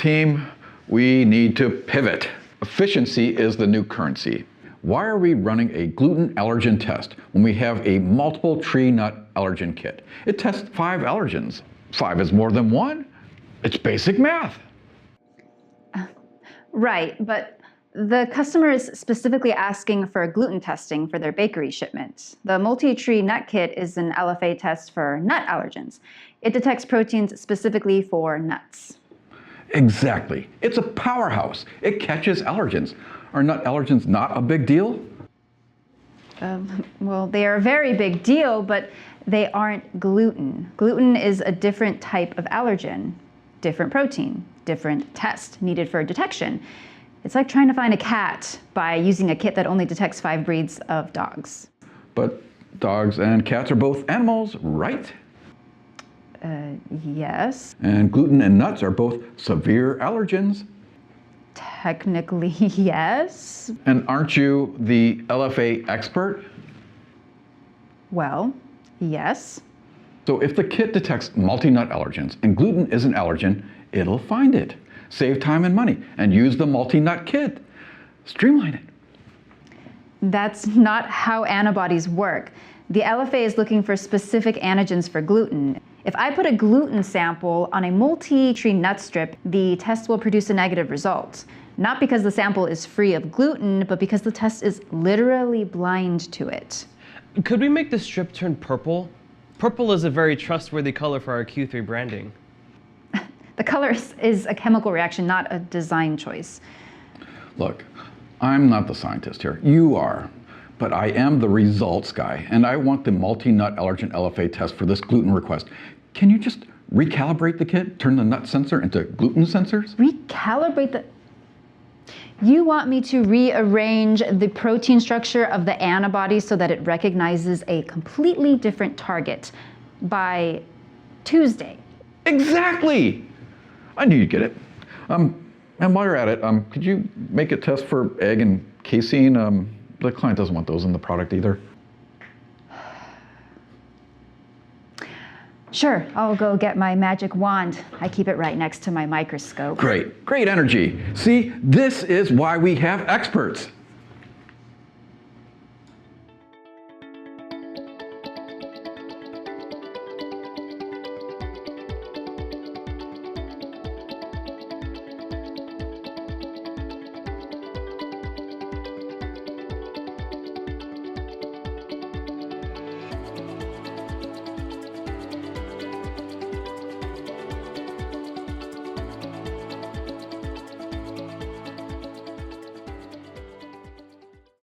Team, we need to pivot. Efficiency is the new currency. Why are we running a gluten allergen test when we have a multiple tree nut allergen kit? It tests 5 allergens. 5 is more than 1. It's basic math. Right, but the customer is specifically asking for gluten testing for their bakery shipment. The multi-tree nut kit is an LFA test for nut allergens. It detects proteins specifically for nuts. Exactly. It's a powerhouse. It catches allergens. Are nut allergens not a big deal? Well, they are a very big deal, but they aren't gluten. Gluten is a different type of allergen, different protein, different test needed for detection. It's like trying to find a cat by using a kit that only detects 5 breeds of dogs. But dogs and cats are both animals, right? Yes. And gluten and nuts are both severe allergens. Technically, yes. And aren't you the LFA expert? Well, yes. So if the kit detects multi-nut allergens and gluten is an allergen, it'll find it. Save time and money and use the multi-nut kit. Streamline it. That's not how antibodies work. The LFA is looking for specific antigens for gluten. If I put a gluten sample on a multi-tree nut strip, the test will produce a negative result. Not because the sample is free of gluten, but because the test is literally blind to it. Could we make the strip turn purple? Purple is a very trustworthy color for our Q3 branding. The color is a chemical reaction, not a design choice. Look, I'm not the scientist here. You are. But I am the results guy, and I want the multi-nut allergen LFA test for this gluten request. Can you just recalibrate the kit, turn the nut sensor into gluten sensors? Recalibrate the... You want me to rearrange the protein structure of the antibody so that it recognizes a completely different target by Tuesday? Exactly! I knew you'd get it. And while you're at it, could you make a test for egg and casein? The client doesn't want those in the product either. Sure, I'll go get my magic wand. I keep it right next to my microscope. Great, great energy. See, this is why we have experts.